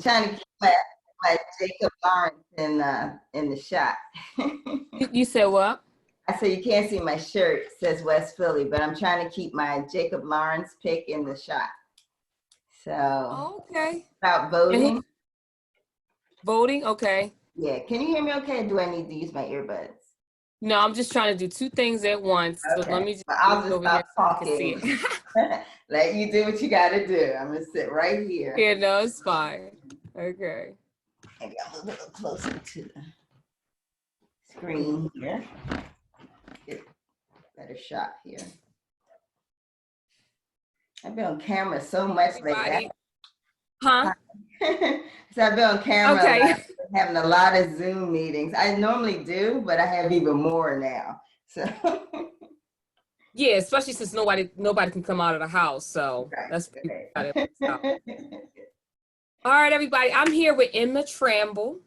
Trying to keep my Jacob Lawrence in the shot. You said what? I said you can't see my shirt. It says West Philly, but I'm trying to keep my Jacob Lawrence pick in the shot. So Okay. about voting. Voting, okay. Yeah, can you hear me okay? Or do I need to use my earbuds? No, I'm just trying to do two things at once. So Okay. let me just I'll just over here stop so I can see talking. it. Let you do what you got to do. I'm gonna sit right here. Yeah, no, it's fine. Okay. Maybe I'll move a little closer to the screen here. Get a better shot here. I've been on camera so much lately. Huh? So I've been on camera Okay. having a lot of Zoom meetings. I normally do, but I have even more now. So Yeah, especially since nobody can come out of the house. So right, that's right. All right, everybody. I'm here with Emma Tramble,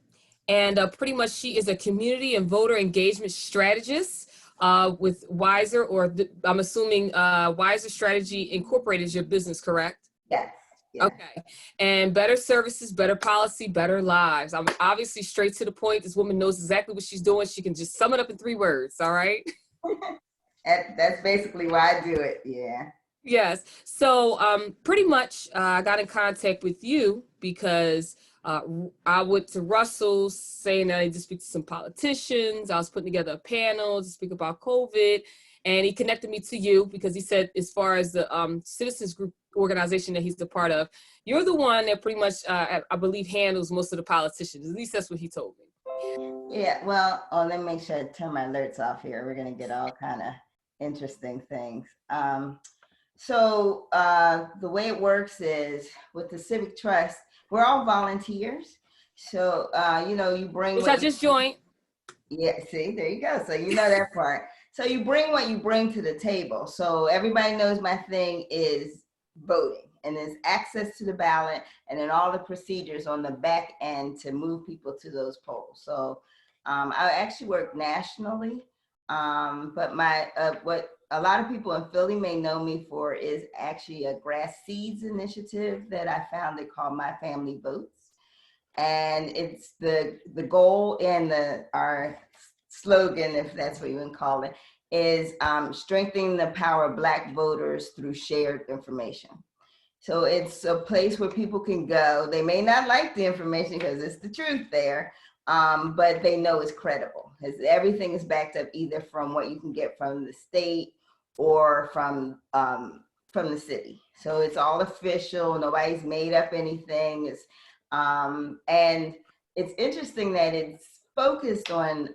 and pretty much she is a community and voter engagement strategist with Wiser, or I'm assuming Wiser Strategy Incorporated is your business, correct? Yes. Yeah. Okay. And better services, better policy, better lives. I'm obviously straight to the point. This woman knows exactly what she's doing. She can just sum it up in 3 words. All right. That's basically why I do it. Yeah. Yes. So pretty much I got in contact with you because I went to Russell saying that I need to speak to some politicians. I was putting together a panel to speak about COVID. And he connected me to you because he said, as far as the citizens group organization that he's a part of, you're the one that pretty much, I believe, handles most of the politicians. At least that's what he told me. Yeah. Well, let me make sure I turn my alerts off here. We're going to get all kind of interesting things. So the way it works is with the Civic Trust, we're all volunteers. So, you bring which I just joined. Yeah, see, there you go. So you know that part. So you bring what you bring to the table. So everybody knows my thing is voting, and there's access to the ballot and then all the procedures on the back end to move people to those polls. So I actually work nationally, but what a lot of people in Philly may know me for is actually a grass seeds initiative that I founded called My Family Votes. And it's the goal and our slogan, if that's what you would call it, is strengthening the power of Black voters through shared information. So it's a place where people can go. They may not like the information because it's the truth there, but they know it's credible. Everything is backed up either from what you can get from the state or from the city. So it's all official. Nobody's made up anything. And it's interesting that it's focused on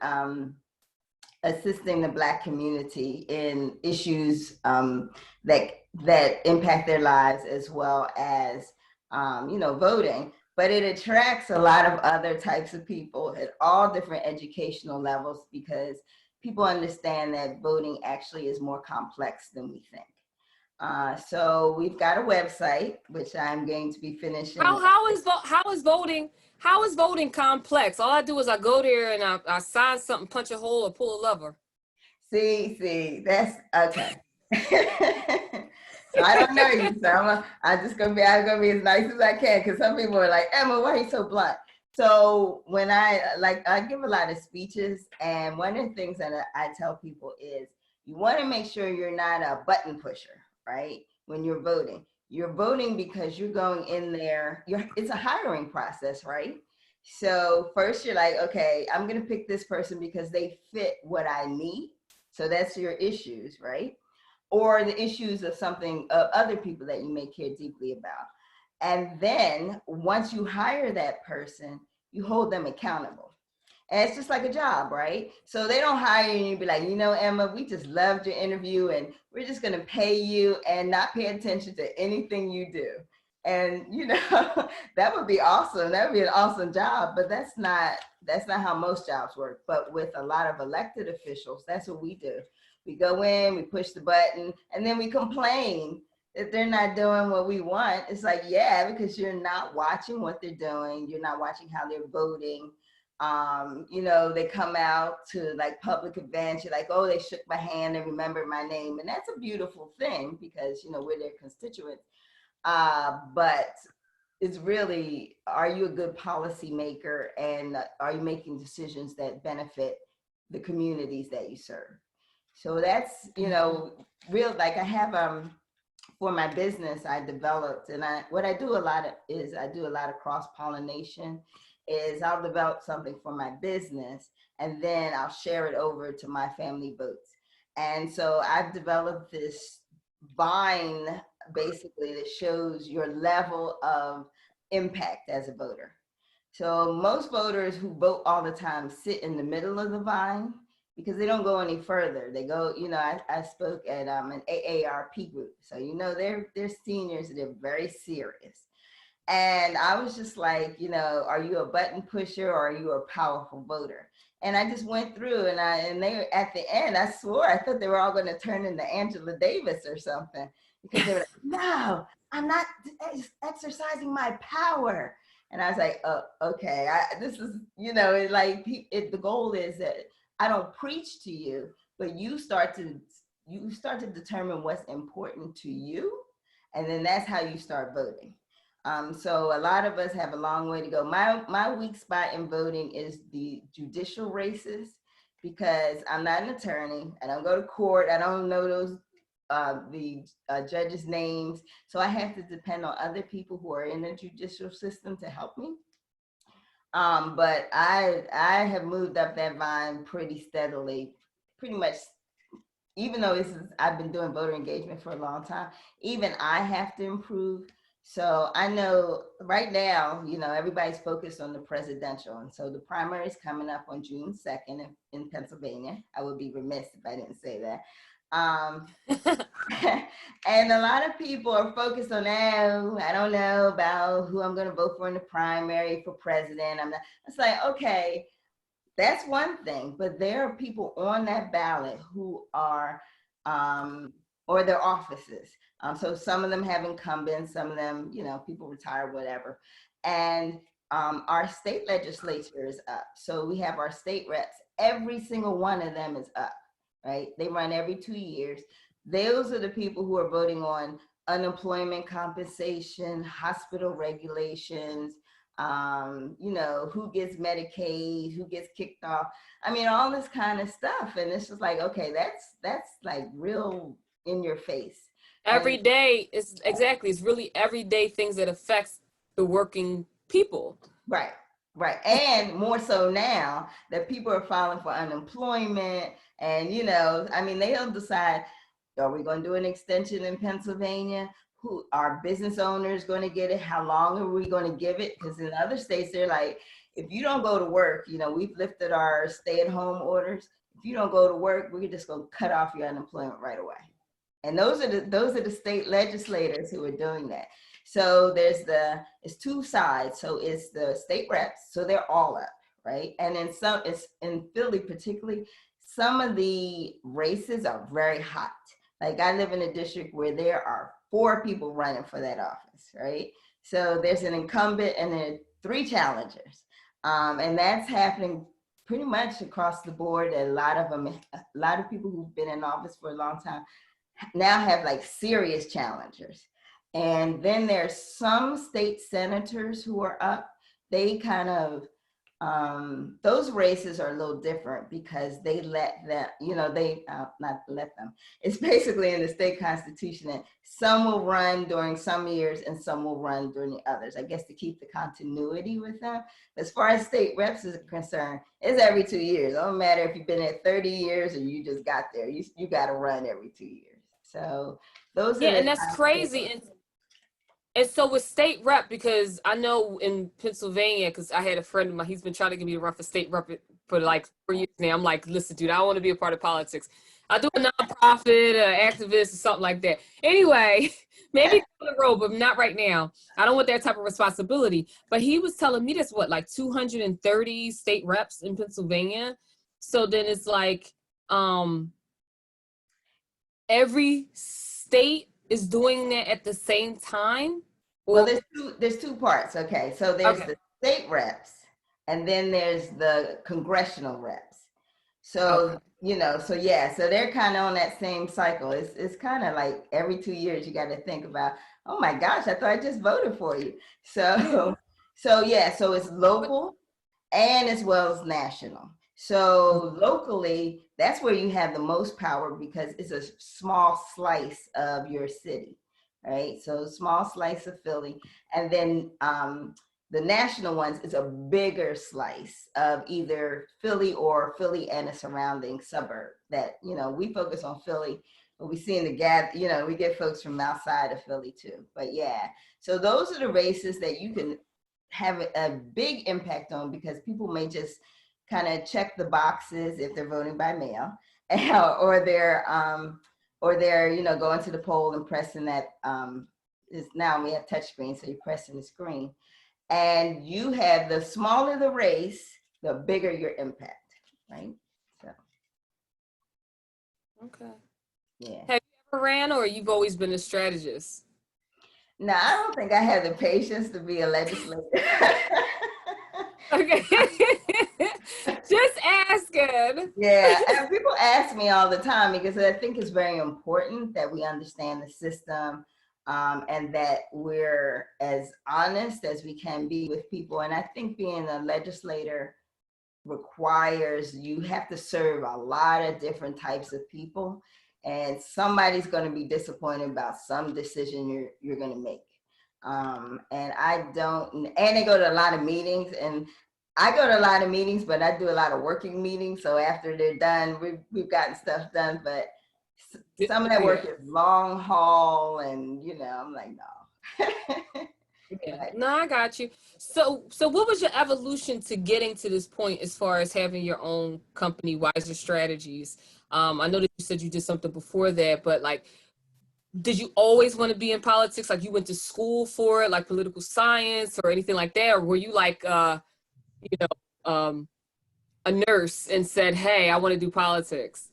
assisting the Black community in issues that impact their lives, as well as voting. But it attracts a lot of other types of people at all different educational levels, because people understand that voting actually is more complex than we think. So we've got a website, which I'm going to be finishing. How is voting complex? All I do is I go there and I sign something, punch a hole, or pull a lever. See, that's okay. So I don't know you, so I'm gonna be as nice as I can, because some people are like, Emma, why are you so blunt? So when I give a lot of speeches, and one of the things that I tell people is you want to make sure you're not a button pusher, right? When you're voting because you're going in there. It's a hiring process, right? So first you're like, okay, I'm gonna pick this person because they fit what I need. So that's your issues, right? Or the issues of other people that you may care deeply about. And then once you hire that person, you hold them accountable. And it's just like a job, right? So they don't hire you and you be like, Emma, we just loved your interview and we're just gonna pay you and not pay attention to anything you do. And that would be awesome. That would be an awesome job, but that's not how most jobs work. But with a lot of elected officials, that's what we do. We go in, we push the button, and then we complain that they're not doing what we want. It's like, yeah, because you're not watching what they're doing. You're not watching how they're voting. They come out to like public events. You're like, oh, they shook my hand and remembered my name. And that's a beautiful thing because, we're their constituents. But is really, are you a good policymaker, and are you making decisions that benefit the communities that you serve? So that's, real, like I have, for my business, I developed, and what I do a lot of is I do a lot of cross pollination. Is I'll develop something for my business, and then I'll share it over to my family votes. And so I've developed this vine basically that shows your level of impact as a voter. So most voters who vote all the time sit in the middle of the vine because they don't go any further. They go, I spoke at an AARP group. So, they're seniors, they're very serious. And I was just like, are you a button pusher or are you a powerful voter? And I just went through, and they were at the end, I swore, I thought they were all going to turn into Angela Davis or something, because they were like, no, I'm not exercising my power. And I was like, oh, okay, this is, the goal is that I don't preach to you, but you start to determine what's important to you. And then that's how you start voting. So a lot of us have a long way to go. My weak spot in voting is the judicial races, because I'm not an attorney. I don't go to court. I don't know the judges' names. So I have to depend on other people who are in the judicial system to help me. But I have moved up that vine pretty steadily, pretty much. Even though I've been doing voter engagement for a long time, even I have to improve. So I know right now, everybody's focused on the presidential. And so the primary is coming up on June 2nd in Pennsylvania. I would be remiss if I didn't say that. And a lot of people are focused on, I don't know about who I'm going to vote for in the primary for president. It's like, okay, that's one thing, but there are people on that ballot who are, or their offices. So some of them have incumbents, some of them, people retire, whatever. And our state legislature is up. So we have our state reps. Every single one of them is up, right? They run every 2 years. Those are the people who are voting on unemployment compensation, hospital regulations, who gets Medicaid, who gets kicked off. I mean, all this kind of stuff. And it's just like, okay, that's like real in your face. Every day is exactly, it's really everyday things that affects the working people. Right. Right. And more so now that people are filing for unemployment, and, they don't decide, are we going to do an extension in Pennsylvania? Who are business owners going to get it? How long are we going to give it? Because in other states, they're like, if you don't go to work, we've lifted our stay-at-home orders. If you don't go to work, we're just going to cut off your unemployment right away. And those are the state legislators who are doing that. So it's two sides. So it's the state reps, so they're all up, right? And then it's in Philly particularly, some of the races are very hot. Like I live in a district where there are 4 people running for that office, right? So there's an incumbent and then 3 challengers. And that's happening pretty much across the board. A lot of people who've been in office for a long time now have like serious challengers. And then there's some state senators who are up. They kind of, those races are a little different because they let them, not let them. It's basically in the state constitution that some will run during some years and some will run during the others, I guess to keep the continuity with them. As far as state reps is concerned, it's every 2 years. It don't matter if you've been there 30 years or you just got there, you got to run every 2 years. So those are and that's crazy. And so with state rep, because I know in Pennsylvania, because I had a friend of mine, he's been trying to get me to run for state rep for like 4 years now. I'm like, listen, dude, I don't want to be a part of politics. I do a nonprofit, activist, or something like that. Anyway, maybe down the road, but not right now. I don't want that type of responsibility. But he was telling me that's like 230 state reps in Pennsylvania. So then it's like every state is doing that at the same time? Well, there's two parts. Okay, so there's the state reps, and then there's the congressional reps. So so they're kind of on that same cycle. It's kind of like every 2 years you got to think about Oh my gosh, I thought I just voted for you. So, so yeah, so it's local and as well as national. So locally, that's where you have the most power because it's a small slice of your city, right? So small slice of Philly, and then the national ones is a bigger slice of either Philly or Philly and a surrounding suburb. That we focus on Philly, but we see in the we get folks from outside of Philly too. But yeah, so those are the races that you can have a big impact on because people may just kind of check the boxes if they're voting by mail, or they're going to the poll and pressing that is now we have touch screen, so you're pressing the screen, and you have the smaller the race, the bigger your impact, right? So Okay. yeah. Have you ever ran, or you've always been a strategist? No, I don't think I have the patience to be a legislator. Okay. Just asking. Yeah, and people ask me all the time because I think it's very important that we understand the system, and that we're as honest as we can be with people. And I think being a legislator requires you have to serve a lot of different types of people, and somebody's going to be disappointed about some decision you're going to make. And I don't, and they go to a lot of meetings, and I go to a lot of meetings, but I do a lot of working meetings. So after they're done, we've gotten stuff done, but some of that work is long haul, and I'm like, no. Yeah. But, No, I got you. So what was your evolution to getting to this point as far as having your own company, Wiser Strategies? I know that you said you did something before that, but like, did you always want to be in politics? Like you went to school for it, like political science or anything like that? Or were you like, you know, a nurse and said, hey, I want to do politics?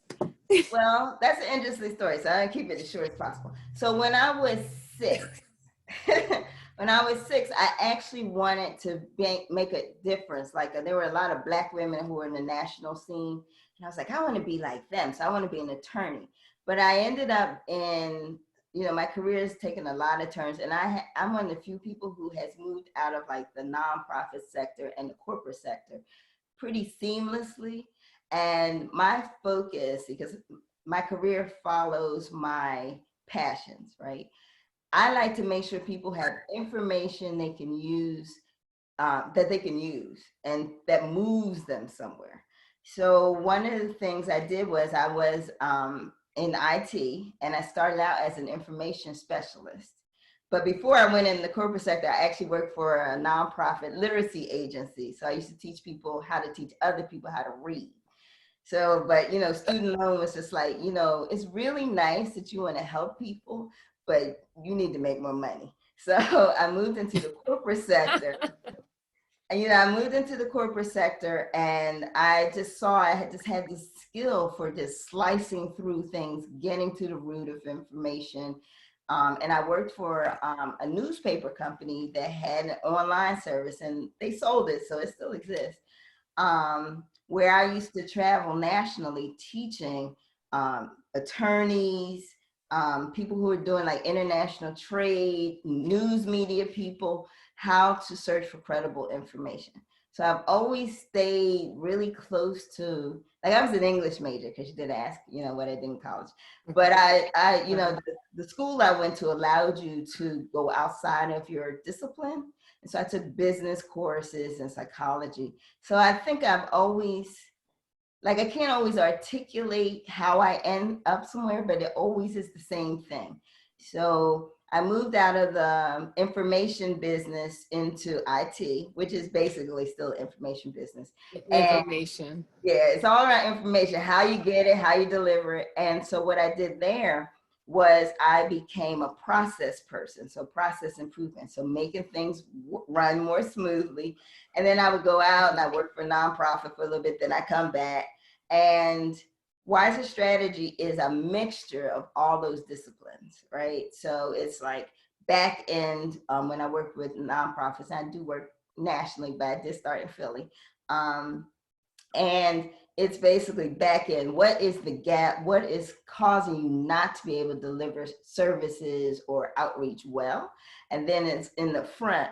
well, that's an interesting story, so I'll keep it as short as possible. So when I was 6, when I was 6, I actually wanted to make a difference. Like there were a lot of Black women who were in the national scene, and I was like, I want to be like them, so I want to be an attorney. But I ended up in, my career has taken a lot of turns, and I'm one of the few people who has moved out of like the nonprofit sector and the corporate sector pretty seamlessly. And my focus, because my career follows my passions, right? I like to make sure people have information they can use, that they can use and that moves them somewhere. So one of the things I did was I was in IT, and I started out as an information specialist. But before I went in the corporate sector, I actually worked for a nonprofit literacy agency. So I used to teach people how to teach other people how to read. So, but student loan was just like, it's really nice that you want to help people, but you need to make more money. So I moved into the corporate sector. And I moved into the corporate sector, and I just saw I had just had this skill for just slicing through things, getting to the root of information. And I worked for a newspaper company that had an online service, and they sold it, so it still exists. Where I used to travel nationally teaching attorneys, people who are doing like international trade, news media people, how to search for credible information. So I've always stayed really close to, like I was an English major, because you did ask, what I did in college. But the school I went to allowed you to go outside of your discipline. And so I took business courses and psychology. So I think I've always, like, I can't always articulate how I end up somewhere, but it always is the same thing. So I moved out of the information business into IT, which is basically still information business. Information. Yeah, it's all around information, how you get it, how you deliver it. And so what I did there was I became a process person. So process improvement, so making things run more smoothly. And then I would go out and I work for a nonprofit for a little bit, then I come back. And Wiser Strategy is a mixture of all those disciplines, right? So it's like back end, when I work with nonprofits, I do work nationally, but I did start in Philly. And it's basically back end. What is the gap? What is causing you not to be able to deliver services or outreach well? And then it's in the front.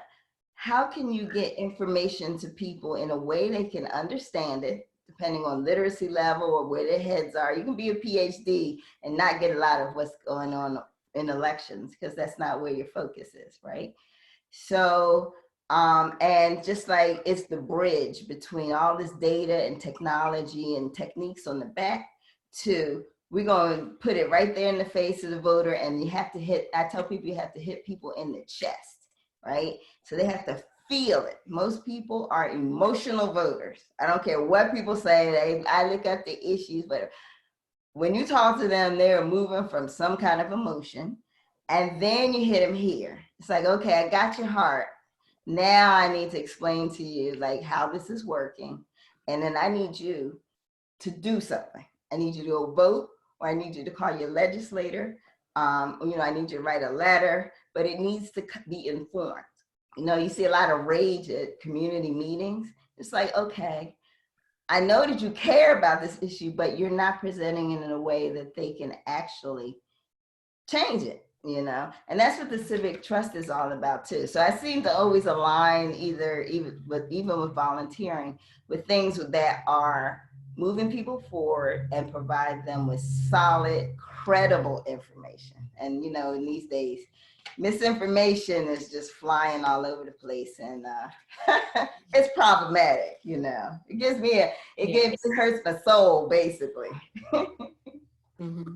How can you get information to people in a way they can understand it, depending on literacy level or where their heads are? You can be a PhD and not get a lot of what's going on in elections because that's not where your focus is, right? So, and just like it's the bridge between all this data and technology and techniques on the back to, we're going to put it right there in the face of the voter. And you have to hit, I tell people you have to hit people in the chest, right? So they have to feel it. Most people are emotional voters. I don't care what people say. I look at the issues, but when you talk to them, they're moving from some kind of emotion. And then you hit them here. It's like, okay, I got your heart. Now I need to explain to you like how this is working. And then I need you to do something. I need you to go vote, or I need you to call your legislator. I need you to write a letter, but it needs to be informed. You see a lot of rage at community meetings. It's like, okay, I know that you care about this issue, but you're not presenting it in a way that they can actually change it, and that's what the civic trust is all about too. So I seem to always align even with volunteering with things that are moving people forward and provide them with solid, credible information. And in these days, misinformation is just flying all over the place, and it's problematic. It gives me it hurts my soul basically. Mm-hmm.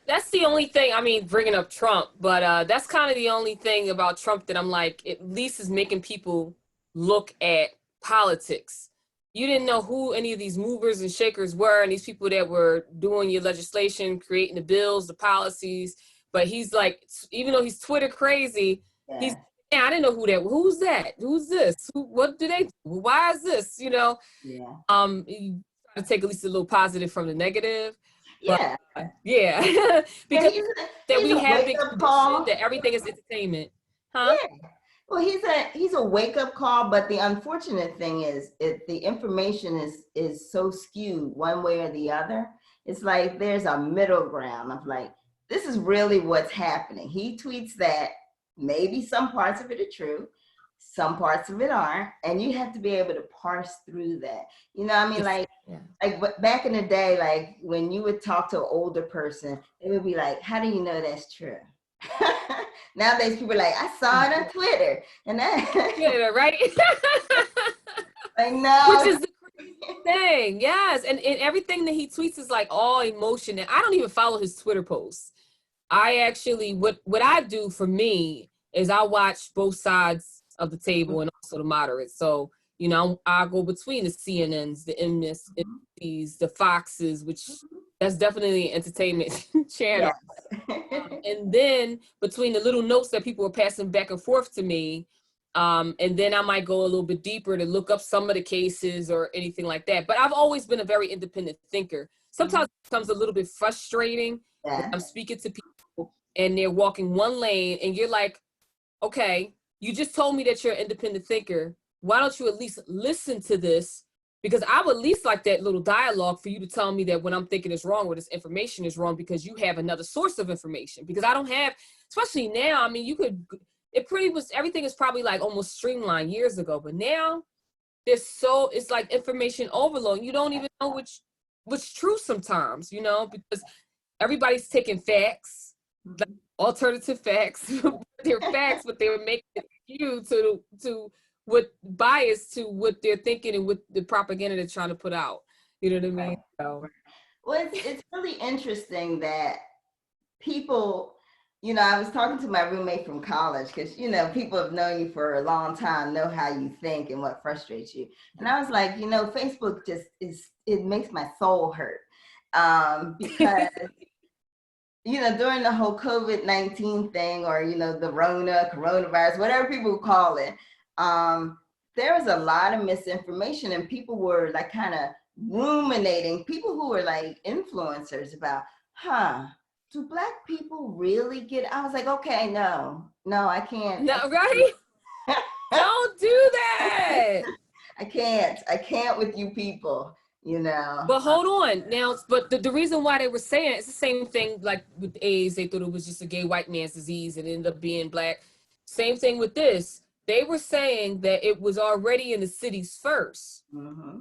That's the only thing, bringing up Trump, but that's kind of the only thing about Trump that I'm like, at least is making people look at politics. You didn't know who any of these movers and shakers were, and these people that were doing your legislation, creating the bills, the policies. But he's like, even though he's Twitter crazy, he's, I didn't know who's that? Who's this? What do they do? Why is this? You try to take at least a little positive from the negative. Yeah. But, yeah. Because that we have been conditioned that everything is entertainment. Huh? Yeah. Well, he's a wake-up call, but the unfortunate thing is the information is so skewed one way or the other. It's like there's a middle ground of like, this is really what's happening. He tweets that maybe some parts of it are true, some parts of it aren't, and you have to be able to parse through that. Like back in the day, like when you would talk to an older person, it would be like, how do you know that's true? Nowadays people are like, I saw it on Twitter, and that Twitter, right? I know. Which is the crazy thing. Yes. And everything that he tweets is like all emotion. And I don't even follow his Twitter posts. I actually, what I do for me is I watch both sides of the table and also the moderates. So, I go between the CNNs, the MSNBCs, the Foxes, which that's definitely an entertainment channel. Yes. And then between the little notes that people are passing back and forth to me, and then I might go a little bit deeper to look up some of the cases or anything like that. But I've always been a very independent thinker. Sometimes it becomes a little bit frustrating when I'm speaking to people and they're walking one lane and you're like, okay, you just told me that you're an independent thinker. Why don't you at least listen to this? Because I would at least like that little dialogue for you to tell me that what I'm thinking is wrong or this information is wrong because you have another source of information. Because I don't have, especially now, it pretty much, everything is probably like almost streamlined years ago. But now it's like information overload. You don't even know what's true sometimes, because everybody's taking facts, like alternative facts. They're facts, but they're making it skewed to what bias to what they're thinking and what the propaganda they're trying to put out. You know what I mean? So. Well, it's really interesting that people, I was talking to my roommate from college because, people have known you for a long time, know how you think and what frustrates you. And I was like, Facebook just it makes my soul hurt because, during the whole COVID-19 thing or, the coronavirus, whatever people call it, there was a lot of misinformation and people were like kind of ruminating, people who were like influencers about, do Black people really get, I was like, okay, no, I can't. No, right? Don't do that. I can't with you people. you know. But hold on now. But the reason why they were saying it's the same thing like with AIDS. They thought it was just a gay white man's disease and it ended up being black. Same thing with this. They were saying that it was already in the cities first. Mm-hmm.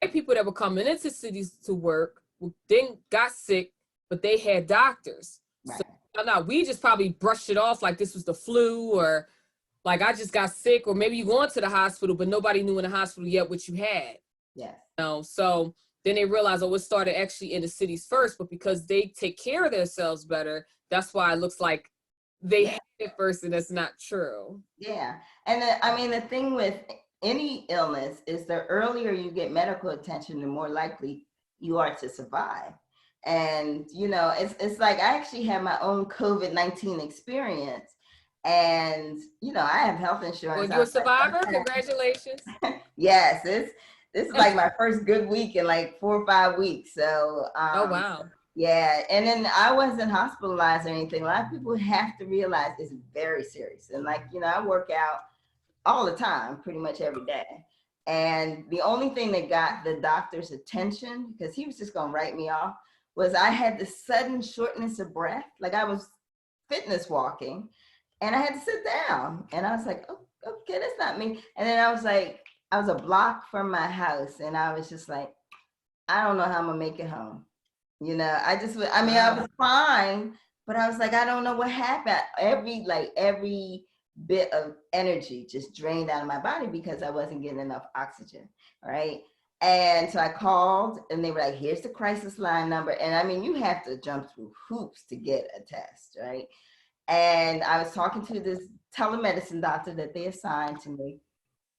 White people that were coming into cities to work then got sick, but they had doctors. Right. So now we just probably brushed it off like this was the flu, or like I just got sick, or maybe you going to the hospital, but nobody knew in the hospital yet what you had. Yes. You know, so then they realized, oh, it started actually in the cities first, but because they take care of themselves better, that's why it looks like they had it first, and that's not true. Yeah. And I mean, the thing with any illness is the earlier you get medical attention, the more likely you are to survive. And, you know, it's like I actually had my own COVID-19 experience. And, you know, I have health insurance. Well, you're a survivor. Congratulations. Yes, this is like my first good week in like 4 or 5 weeks. So, oh, wow. Yeah. And then I wasn't hospitalized or anything. A lot of people have to realize it's very serious. And like, you know, I work out all the time, pretty much every day. And the only thing that got the doctor's attention, because he was just going to write me off, was I had this sudden shortness of breath. Like I was fitness walking and I had to sit down. And I was like, oh, okay, that's not me. And then I was like, I was a block from my house. And I was just like, I don't know how I'm going to make it home. You know, I was fine, but I was like, I don't know what happened. Every bit of energy just drained out of my body because I wasn't getting enough oxygen, right? And so I called and they were like, here's the crisis line number. And I mean, you have to jump through hoops to get a test, right? And I was talking to this telemedicine doctor that they assigned to me.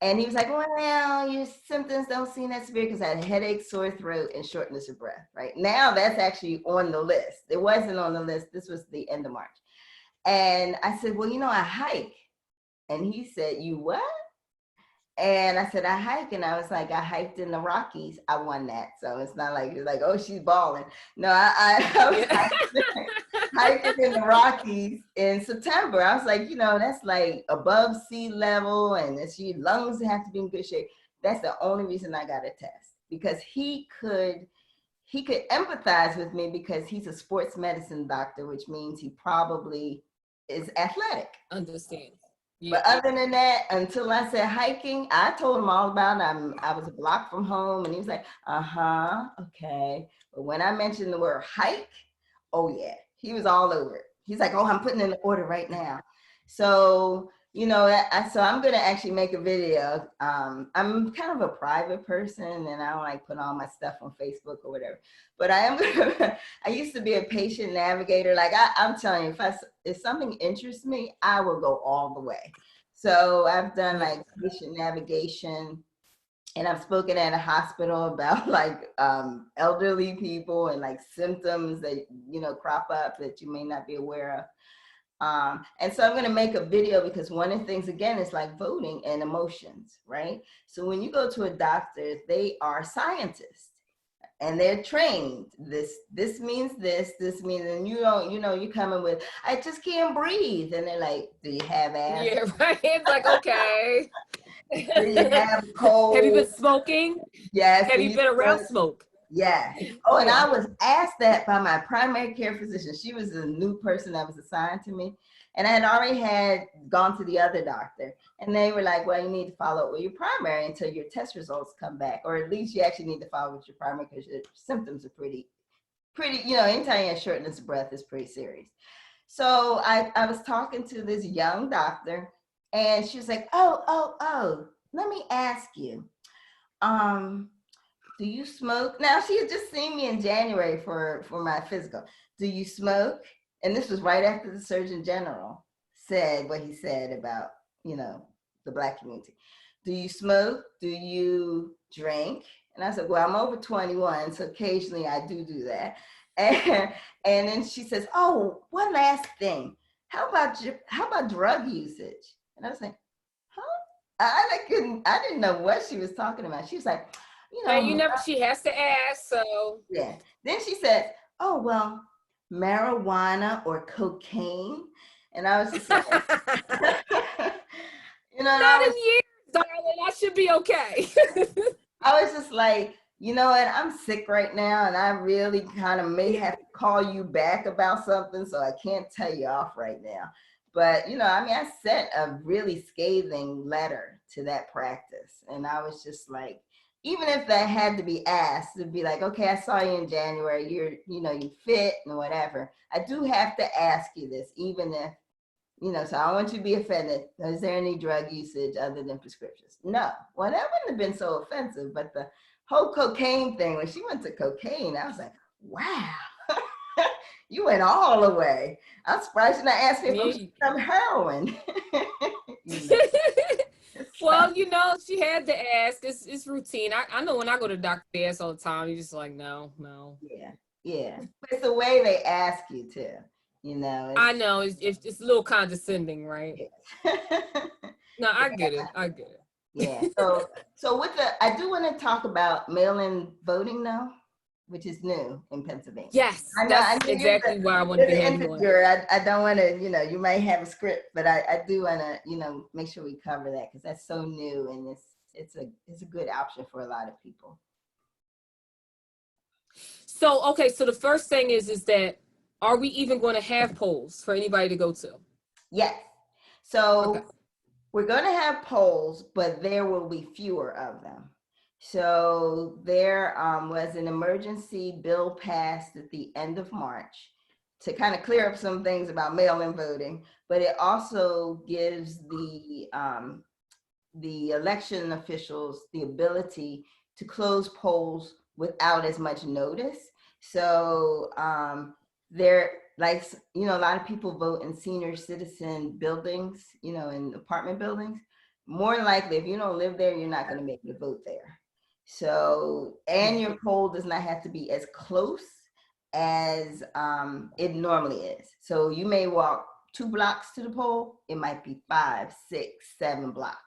And he was like, well, your symptoms don't seem that severe because I had a headache, sore throat, and shortness of breath, right? Now that's actually on the list. It wasn't on the list. This was the end of March. And I said, well, you know, I hike. And he said, you what? And I said, I hike. And I was like, I hiked in the Rockies. I won that. So it's not like, it's like, oh, she's balling. No, I was hiking in the Rockies in September. I was like, you know, that's like above sea level and your lungs have to be in good shape. That's the only reason I got a test, because he could empathize with me because he's a sports medicine doctor, which means he probably is athletic. Understand. Yeah. But other than that, until I said hiking, I told him all about it. I was a block from home, and he was like, okay. But when I mentioned the word hike, oh yeah, he was all over it. He's like, oh, I'm putting in the order right now. So, you know, so I'm going to actually make a video. I'm kind of a private person, and I don't like put all my stuff on Facebook or whatever. But I used to be a patient navigator. Like I'm telling you, if something interests me, I will go all the way. So I've done like patient navigation, and I've spoken at a hospital about like elderly people and like symptoms that, you know, crop up that you may not be aware of. And so I'm going to make a video because one of the things, again, is like voting and emotions, right? So when you go to a doctor, they are scientists and they're trained. This means this means, and you come in with, I just can't breathe. And they're like, do you have asthma? Yeah, right. It's like, okay. Do you have cold? Have you been smoking? Yes. Have you been around smoke? Yeah. Oh, and I was asked that by my primary care physician. She was a new person that was assigned to me. And I had already gone to the other doctor. And they were like, well, you need to follow up with your primary until your test results come back. Or at least you actually need to follow up with your primary because your symptoms are pretty, you know, anytime you have shortness of breath is pretty serious. So I was talking to this young doctor, and she was like, oh, let me ask you. Do you smoke? Now, she had just seen me in January for my physical. Do you smoke? And this was right after the Surgeon General said what he said about, you know, the Black community. Do you smoke? Do you drink? And I said, well, I'm over 21, so occasionally I do that. And then she says, oh, one last thing. How about drug usage? And I was like, huh? I didn't know what she was talking about. She was like, you know, she has to ask, so. Yeah. Then she said, oh, well, marijuana or cocaine. And I was just like, you know, not in years, darling, I should be okay. I was just like, You know what? I'm sick right now, and I really kind of may have to call you back about something, so I can't tell you off right now. But, I mean, I sent a really scathing letter to that practice, and I was just like, even if that had to be asked, to be like, okay, I saw you in January, you fit and whatever. I do have to ask you this, even if, so I don't want you to be offended. Is there any drug usage other than prescriptions? No. Well, that wouldn't have been so offensive, but the whole cocaine thing, when she went to cocaine, I was like, wow, you went all the way. I'm surprised you not asked me if I'm some heroin. Well, she had to ask. It's routine. I know when I go to doctor, they ask all the time. You're just like, no. Yeah. But it's the way they ask you too. I know it's a little condescending, right? Yeah. No, I get it. Yeah. So I do want to talk about mail-in voting now, which is new in Pennsylvania. Yes, that's exactly why I want to have you on. I don't want to, you might have a script, but I do want to, make sure we cover that because that's so new and it's a good option for a lot of people. So, okay, so the first thing is that are we even going to have polls for anybody to go to? Yes. So we're going to have polls, but there will be fewer of them. So there was an emergency bill passed at the end of March to kind of clear up some things about mail-in voting, but it also gives the election officials the ability to close polls without as much notice. So they're like, a lot of people vote in senior citizen buildings, in apartment buildings. More likely, if you don't live there, you're not going to make the vote there. So, and your poll does not have to be as close as it normally is. So you may walk 2 blocks to the poll. It might be 5, 6, 7 blocks,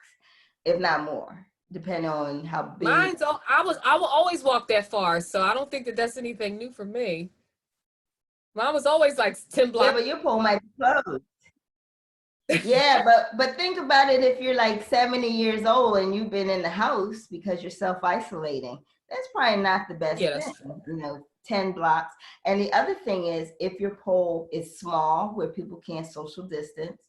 if not more, depending on how big. I will always walk that far, so I don't think that's anything new for me. Mine was always like 10 blocks. Yeah, but your poll might be closed. Yeah, but think about it. If you're like 70 years old and you've been in the house because you're self-isolating, that's probably not the best thing, 10 blocks. And the other thing is, if your poll is small where people can't social distance,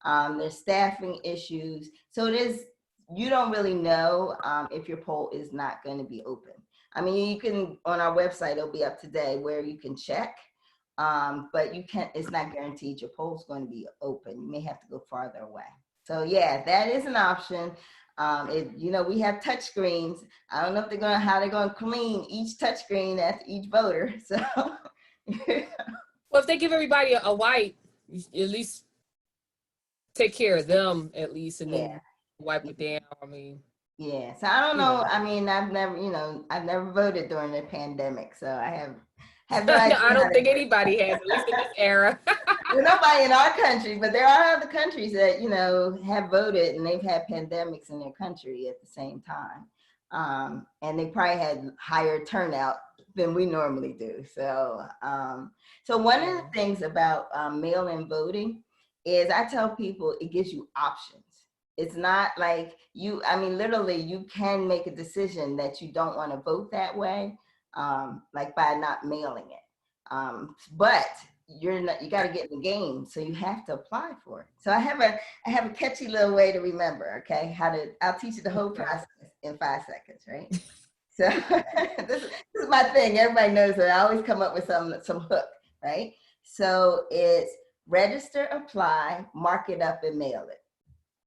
there's staffing issues. So you don't really know if your poll is not going to be open. I mean, you can, on our website, it'll be up today where you can check. But it's not guaranteed your poll's going to be open. You may have to go farther away. So yeah, that is an option. We have touch screens. I don't know if how they're going to clean each touch screen after each voter. So well, if they give everybody a white, at least take care of them at least, and then wipe it down. I mean, yeah. So I don't know. I mean, I've never voted during the pandemic, so I have no idea. I don't think anybody has, at least in this era. Well, nobody in our country, but there are other countries that, have voted and they've had pandemics in their country at the same time. And they probably had higher turnout than we normally do. So, one of the things about mail-in voting is I tell people it gives you options. It's not like literally you can make a decision that you don't want to vote that way. Like by not mailing it. But you got to get in the game, so you have to apply for it. So I have a catchy little way to remember. Okay, I'll teach you the whole process in 5 seconds, right? So this is my thing. Everybody knows that I always come up with some hook, right? So it's register, apply, mark it up, and mail it.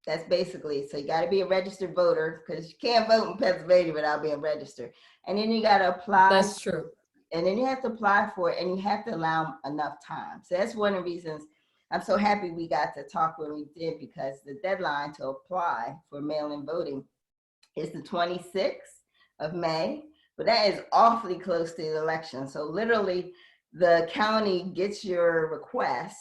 That's basically, so you got to be a registered voter because you can't vote in Pennsylvania without being registered. And then you got to apply. That's true. And then you have to apply for it and you have to allow enough time. So that's one of the reasons I'm so happy we got to talk when we did, because the deadline to apply for mail-in voting is the 26th of May, but that is awfully close to the election. So literally the county gets your request,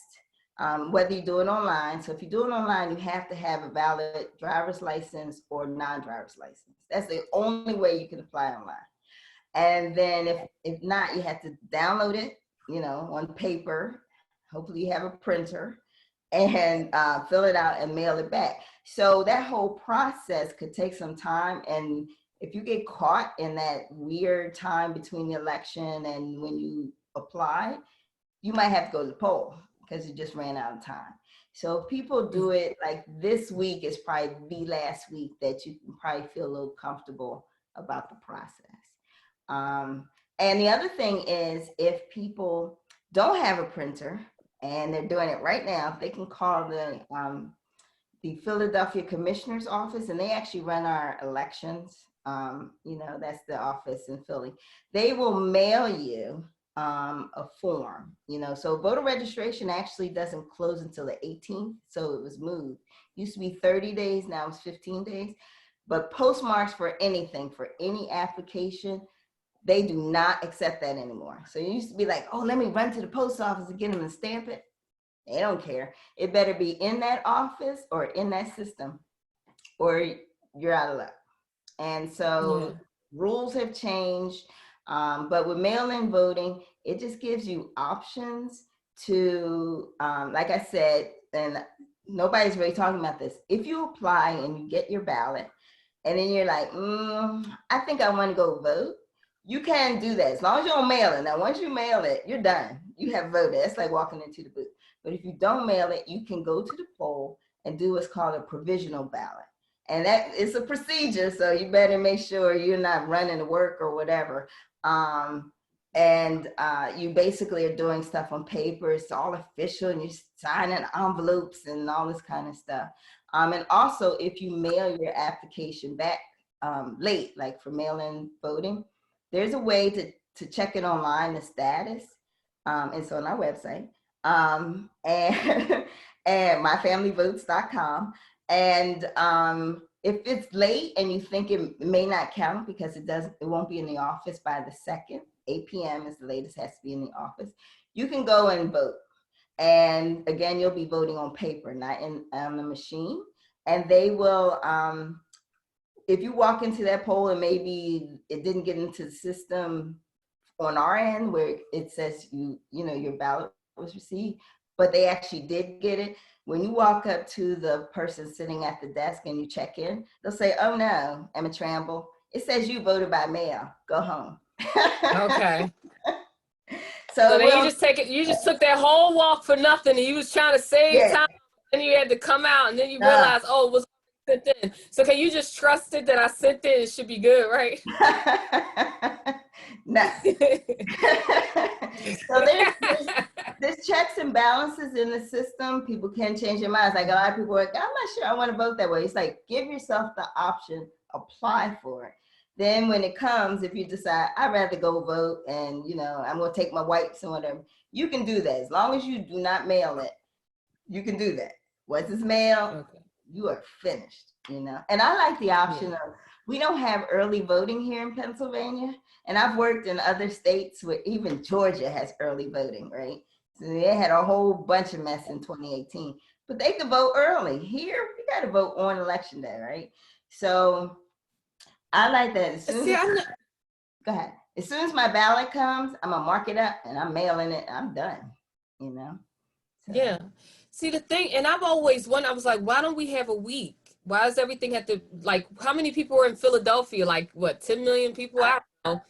whether you do it online. So if you do it online, you have to have a valid driver's license or non-driver's license. That's the only way you can apply online. And then if not, you have to download it, on paper. Hopefully you have a printer, and fill it out and mail it back. So that whole process could take some time, and if you get caught in that weird time between the election and when you apply, you might have to go to the poll because you just ran out of time. So if people do it like this week is probably the last week that you can probably feel a little comfortable about the process. And the other thing is, if people don't have a printer and they're doing it right now, they can call the Philadelphia Commissioner's Office, and they actually run our elections. That's the office in Philly. They will mail you a form, so voter registration actually doesn't close until the 18th. So it was moved. Used to be 30 days, now it's 15 days. But postmarks for anything, for any application, they do not accept that anymore. So you used to be like, oh, let me run to the post office and get them to stamp it. They don't care. It better be in that office or in that system, or you're out of luck. And so rules have changed. But with mail-in voting, it just gives you options to, like I said, and nobody's really talking about this. If you apply and you get your ballot, and then you're like, I think I want to go vote, you can do that as long as you don't mail it. Now, once you mail it, you're done. You have voted. That's like walking into the booth. But if you don't mail it, you can go to the poll and do what's called a provisional ballot. And that is a procedure, so you better make sure you're not running to work or whatever. You basically are doing stuff on paper. It's all official, and you're signing envelopes and all this kind of stuff. And also, if you mail your application back late, like for mail-in voting, there's a way to check it online, the status. It's on our website, and myfamilyvotes.com. And if it's late and you think it may not count because it won't be in the office by the 2nd, 8 p.m. is the latest, has to be in the office, you can go and vote. And again, you'll be voting on paper, not on the machine. And they will, if you walk into that poll and maybe it didn't get into the system on our end where it says your ballot was received, but they actually did get it. When you walk up to the person sitting at the desk and you check in, they'll say, oh no, Emma Tramble, it says you voted by mail, go home. Okay. So then you just took that whole walk for nothing, and you was trying to save time, and you had to come out, and then you realized, oh, it was sent in. So can you just trust it that I sent it? It should be good, right? No. So there's checks and balances in the system. People can change their minds. Like a lot of people are like, I'm not sure I want to vote that way. It's like, give yourself the option, apply for it. Then when it comes, if you decide, I'd rather go vote and, I'm going to take my wipes and whatever, you can do that. As long as you do not mail it, you can do that. Once it's mailed, you are finished, And I like the option of, we don't have early voting here in Pennsylvania. And I've worked in other states where even Georgia has early voting, right? So they had a whole bunch of mess in 2018, but they could vote early. Here, we got to vote on election day, right? So I like that. Go ahead. As soon as my ballot comes, I'm gonna mark it up and I'm mailing it. I'm done. So. Yeah. See, the thing, and I've always wondered, I was like, why don't we have a week? Why does everything have to, like, how many people are in Philadelphia? Like, what, 10 million people? I don't know.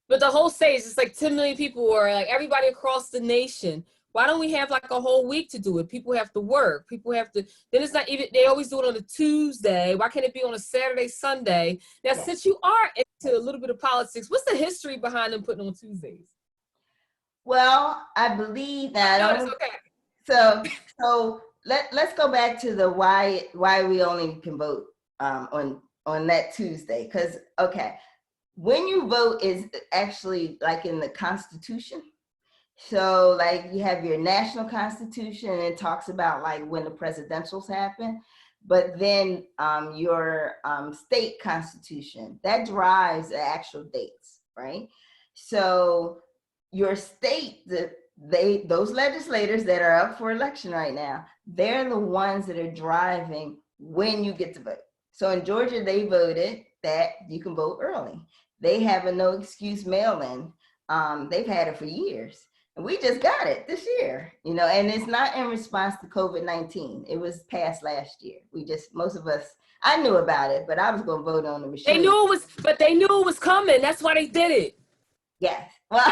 But the whole state is just like 10 million people, or like everybody across the nation. Why don't we have like a whole week to do it? People have to work. People have to, then it's not even, they always do it on a Tuesday. Why can't it be on a Saturday, Sunday? Now, since you are into a little bit of politics, what's the history behind them putting on Tuesdays? Well, I believe that. So let's go back to the why we only can vote on that Tuesday. Because, when you vote is actually like in the Constitution. So like you have your national constitution and it talks about like when the presidentials happen, but then your state constitution, that drives the actual dates, right? So your state, those legislators that are up for election right now, they're the ones that are driving when you get to vote. So in Georgia, they voted that you can vote early. They have a no excuse mail-in. They've had it for years. We just got it this year, you know, and it's not in response to COVID-19. It was passed last year. Most of us, I knew about it, but I was going to vote on the machine. They knew it was coming. That's why they did it. Yes. Well,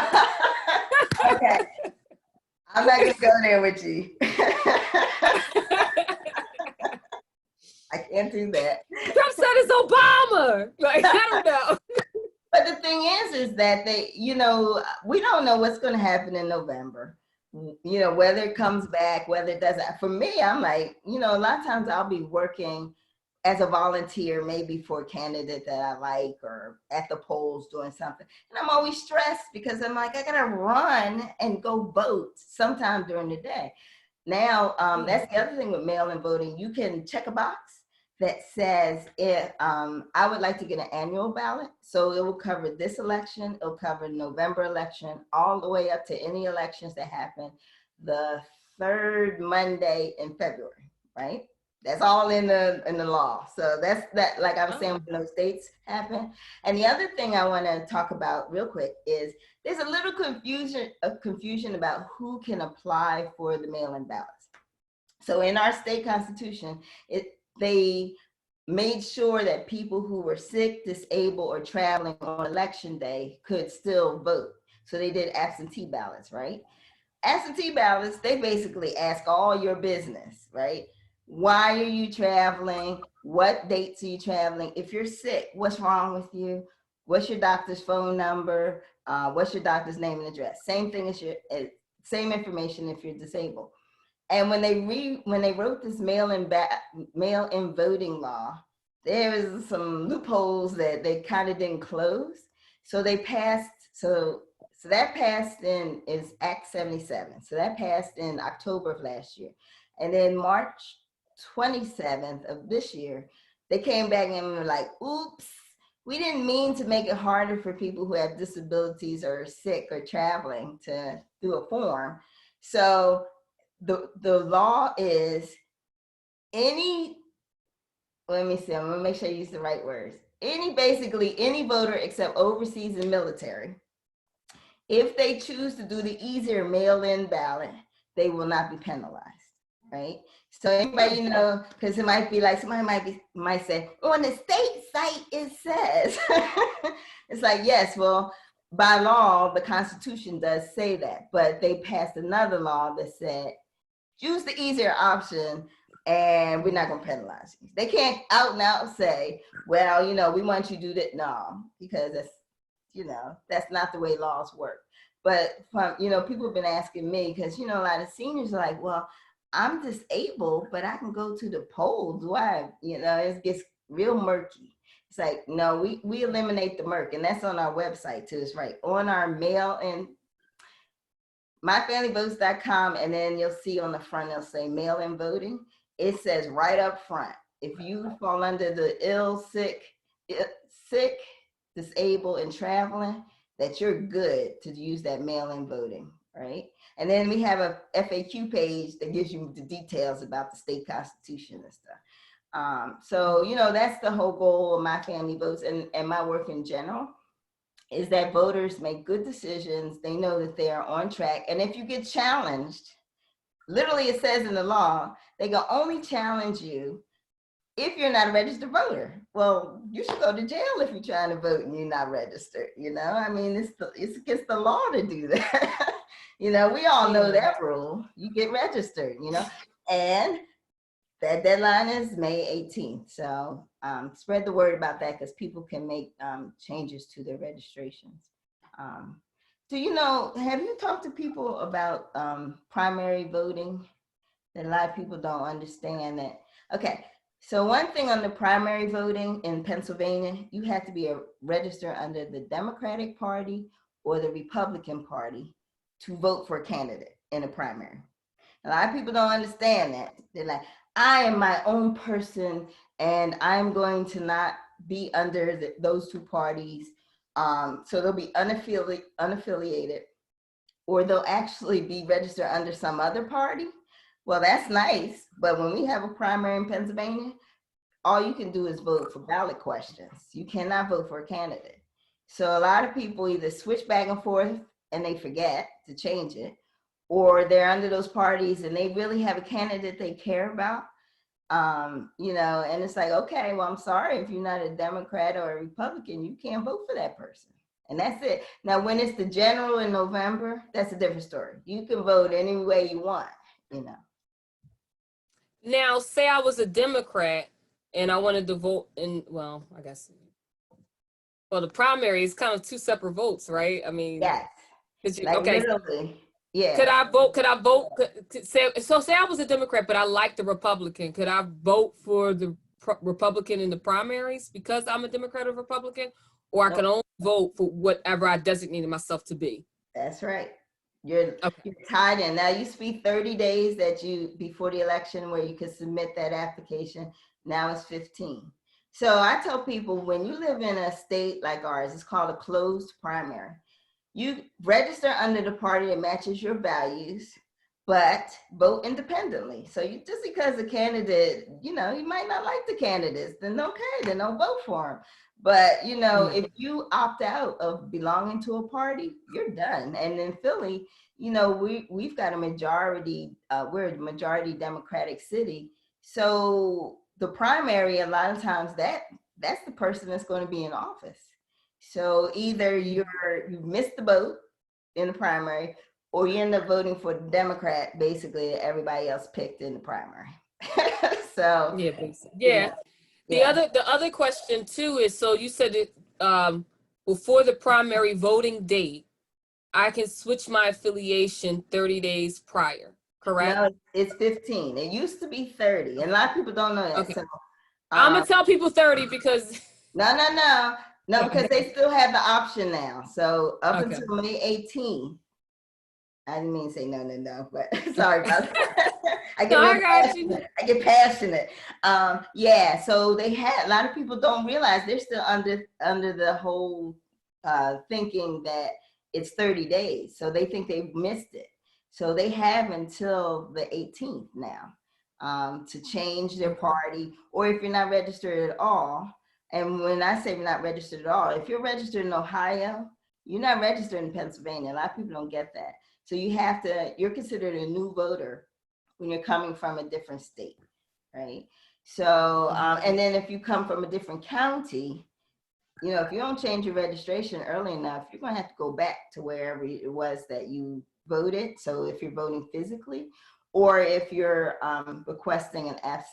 okay. I'm not going to go there with you. I can't do that. Trump said it's Obama. Like, I don't know. But the thing is that they, you know, we don't know what's going to happen in November. You know, whether it comes back, whether it doesn't. For me, I'm like, you know, a lot of times I'll be working as a volunteer, maybe for a candidate that I like, or at the polls doing something. And I'm always stressed because I'm like, I got to run and go vote sometime during the day. Now, that's the other thing with mail-in voting. You can check a box that says if I would like to get an annual ballot. So it will cover this election, it'll cover November election, all the way up to any elections that happen the third Monday in February, right? That's all in the law. So that's that, like I was saying, when those dates happen. And the other thing I want to talk about real quick is there's a little confusion about who can apply for the mail-in ballots. So in our state constitution, they made sure that people who were sick, disabled, or traveling on election day could still vote. So they did absentee ballots, right? Absentee ballots, they basically ask all your business, right? Why are you traveling? What dates are you traveling? If you're sick, what's wrong with you? What's your doctor's phone number? What's your doctor's name and address? Same thing as same information if you're disabled. And when they wrote this mail-in voting law, there was some loopholes that they kind of didn't close. So they passed. So that passed is Act 77. So that passed in October of last year, and then March 27th of this year, they came back and were like, "Oops, we didn't mean to make it harder for people who have disabilities or are sick or traveling to do a form." So the law is let me see, I'm gonna make sure I use the right words. Basically any voter except overseas and military, if they choose to do the easier mail-in ballot, they will not be penalized, right? So anybody, you know, because it might be like somebody might say, on the state site it says. It's like, yes, well, by law, the Constitution does say that, but they passed another law that said, choose the easier option and we're not going to penalize you. They can't out and out say, well, you know, we want you to do that. No, because that's, you know, that's not the way laws work. But you know, people have been asking me, because, you know, a lot of seniors are like, well, I'm disabled, but I can go to the polls. Why? You know, it gets real murky. It's like, no, we eliminate the murk, and that's on our website too. It's right on our mail-in, myfamilyvotes.com, and then you'll see on the front, it'll say mail-in voting. It says right up front, if you fall under the ill, sick, disabled, and traveling, that you're good to use that mail-in voting, right? And then we have a FAQ page that gives you the details about the state constitution and stuff. So, you know, that's the whole goal of My Family Votes and my work in general, is that voters make good decisions. They know that they are on track. And if you get challenged, literally it says in the law, they can only challenge you if you're not a registered voter. Well, you should go to jail if you're trying to vote and you're not registered, you know? I mean, it's against the law to do that. You know, we all know that rule. You get registered, you know? And that deadline is May 18th. So spread the word about that, because people can make changes to their registrations. So, you know, have you talked to people about primary voting? That a lot of people don't understand that. Okay, so one thing on the primary voting in Pennsylvania, you have to be a register under the Democratic Party or the Republican Party to vote for a candidate in a primary. A lot of people don't understand that. They're like, I am my own person and I'm going to not be under those two parties. So they'll be unaffiliated, or they'll actually be registered under some other party. Well, that's nice, but when we have a primary in Pennsylvania, all you can do is vote for ballot questions. You cannot vote for a candidate. So a lot of people either switch back and forth and they forget to change it, or they're under those parties and they really have a candidate they care about. You know, and it's like, okay, well, I'm sorry, if you're not a Democrat or a Republican, you can't vote for that person. And that's it. Now, when it's the general in November, that's a different story. You can vote any way you want, you know. Now, say I was a Democrat and I wanted to vote in, well, I guess, well, the primary is kind of two separate votes, right? I mean, Yes. Like okay. literally, yeah. Could I vote? Say I was a Democrat, but I like the Republican. Could I vote for the Republican in the primaries because I'm a Democrat or Republican? Or I can only vote for whatever I designated myself to be? That's right. You're tied in. Now, it used to be 30 days that you, before the election, where you could submit that application. Now it's 15. So I tell people, when you live in a state like ours, it's called a closed primary. You register under the party that matches your values, but vote independently. So you, just because the candidate, you know, you might not like the candidates, then okay, then don't vote for them. But, you know, if you opt out of belonging to a party, you're done. And in Philly, you know, we've got a majority, we're a majority Democratic city. So the primary, a lot of times that's the person that's going to be in office. So either you missed the boat in the primary, or you end up voting for the Democrat, basically, that everybody else picked in the primary. So yeah. The other question too is, so you said it before the primary voting date, I can switch my affiliation 30 days prior, correct? No, it's 15. It used to be 30, and a lot of people don't know that. Okay. So, I'm gonna tell people 30 because no, because they still have the option now. So up Okay. until May 18. I didn't mean to say no, but sorry about that. I get passionate. Yeah, so they had, a lot of people don't realize they're still under the whole thinking that it's 30 days. So they think they've missed it. So they have until the 18th now to change their party, or if you're not registered at all. And when I say we're not registered at all, if you're registered in Ohio, you're not registered in Pennsylvania. A lot of people don't get that. So you're considered a new voter when you're coming from a different state, right? So, and then if you come from a different county, you know, if you don't change your registration early enough, you're gonna have to go back to wherever it was that you voted. So if you're voting physically, or if you're requesting a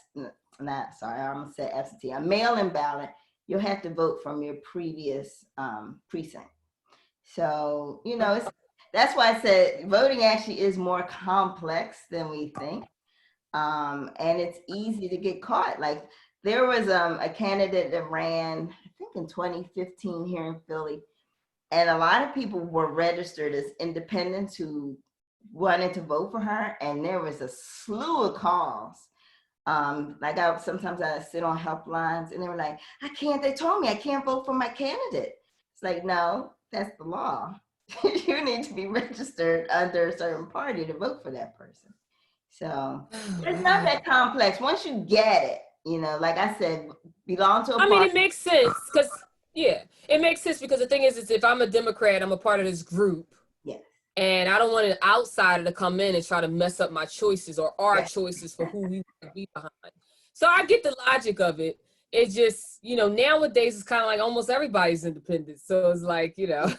mail-in ballot, you'll have to vote from your previous precinct. So, you know, that's why I said voting actually is more complex than we think. And it's easy to get caught. Like there was a candidate that ran, I think in 2015 here in Philly, and a lot of people were registered as independents who wanted to vote for her. And there was a slew of calls. Like sometimes I sit on helplines and they were like, they told me I can't vote for my candidate. It's like, no, that's the law. You need to be registered under a certain party to vote for that person. So it's not that complex. Once you get it, you know, like I said, belong to a party. I mean, it makes sense because, it makes sense because the thing is if I'm a Democrat, I'm a part of this group. Yes. And I don't want an outsider to come in and try to mess up my choices or our choices for who we want to be behind. So I get the logic of it. It's just, you know, nowadays it's kind of like almost everybody's independent. So it's like, you know.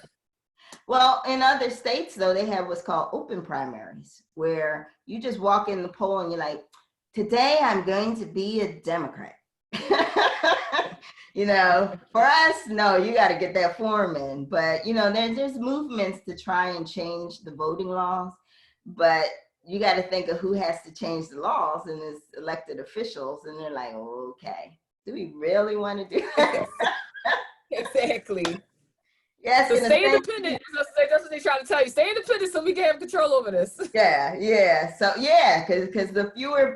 Well, in other states, though, they have what's called open primaries, where you just walk in the poll and you're like, today I'm going to be a Democrat. You know, for us, no, you got to get that form in. But, you know, there's movements to try and change the voting laws. But you got to think of who has to change the laws, and it's elected officials. And they're like, okay, do we really want to do that? Exactly. Yes, so stay independent. That's what they try to tell you. Stay independent so we can have control over this. Yeah. So because the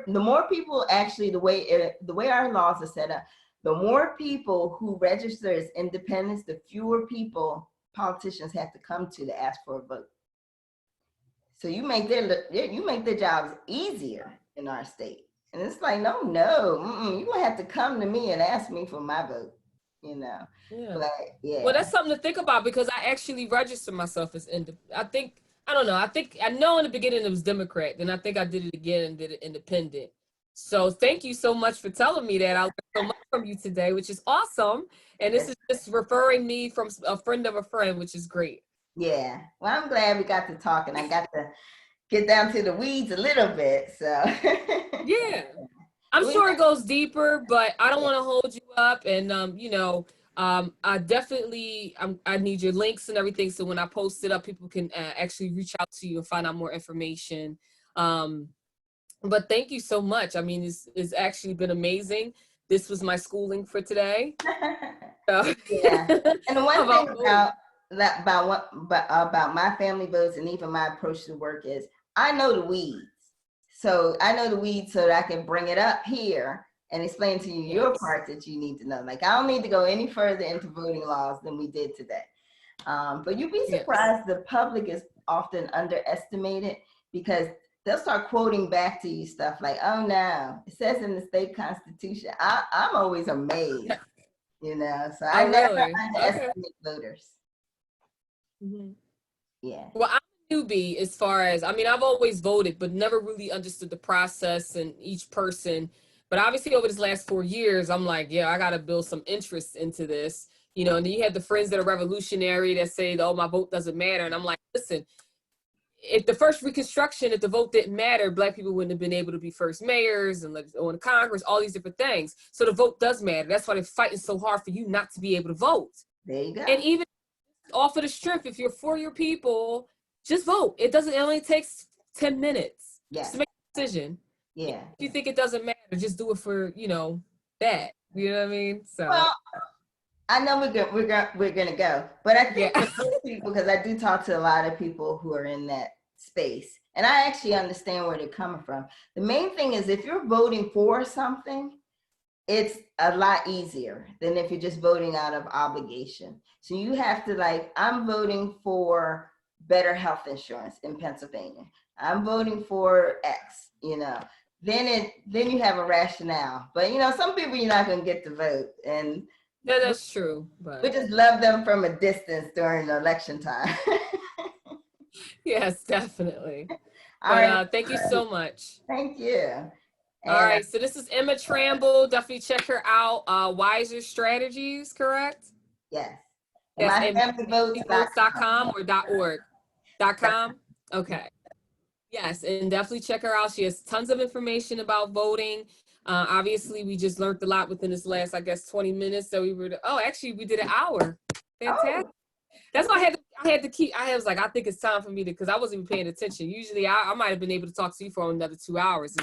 more people actually, the way our laws are set up, the more people who register as independents, the fewer people politicians have to come to ask for a vote. So you make their jobs easier in our state. And it's like, no, you're gonna have to come to me and ask me for my vote. you know. Yeah. But Well, yeah. that's something to think about because I actually registered myself as I don't know. I know in the beginning it was Democrat. Then I think I did it again and did it independent. So thank you so much for telling me that. I learned so much from you today, which is awesome. And this is just referring me from a friend of a friend, which is great. Yeah. Well, I'm glad we got to talk and I got to get down to the weeds a little bit. So Yeah. I'm sure it goes deeper, but I don't want to hold you up. And, I definitely, I need your links and everything. So when I post it up, people can actually reach out to you and find out more information. But thank you so much. I mean, it's actually been amazing. This was my schooling for today. So, yeah. And the one thing voting. about my family votes and even my approach to work is I know the weeds. So I know the weeds so that I can bring it up here and explain to you your part that you need to know. Like I don't need to go any further into voting laws than we did today. But you'd be surprised the public is often underestimated because they'll start quoting back to you stuff like, oh no, it says in the state constitution. I'm always amazed, you know, so I never underestimate voters. Mm-hmm. Yeah. Well, I'm a newbie as far as, I mean, I've always voted, but never really understood the process and each person. But obviously over this last 4 years, I'm like, yeah, I got to build some interest into this, you know, and then you have the friends that are revolutionary that say, oh, my vote doesn't matter. And I'm like, listen, if the first Reconstruction, if the vote didn't matter, Black people wouldn't have been able to be first mayors and on Congress, all these different things. So the vote does matter. That's why they're fighting so hard for you not to be able to vote. There you go. And even off of the strength, if you're for your people, just vote. It only takes 10 minutes just to make a decision. Yeah. If you think it doesn't matter, just do it for, that. You know what I mean? So. Well, I know we're gonna go, but I think for those people, because I do talk to a lot of people who are in that space, and I actually understand where they're coming from. The main thing is if you're voting for something, it's a lot easier than if you're just voting out of obligation. So you have to I'm voting for better health insurance in Pennsylvania. I'm voting for X, you know. Then you have a rationale. But some people you're not gonna get to vote. And yeah, that's true. But we just love them from a distance during the election time. Yes, definitely. All But right. thank you so much. Thank you. All right, so this is Emma Tramble. Definitely check her out. Wiser Strategies, correct? Yes. Yes, MyFamilyVotes.com or .org. .com? Okay. Yes, and definitely check her out. She has tons of information about voting. Obviously, we just learned a lot within this last, 20 minutes. So we did an hour. Fantastic. Oh. That's why I was like, I think it's time for me because I wasn't even paying attention. Usually I might have been able to talk to you for another 2 hours.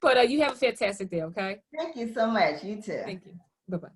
But you have a fantastic day, okay? Thank you so much. You too. Thank you. Bye-bye.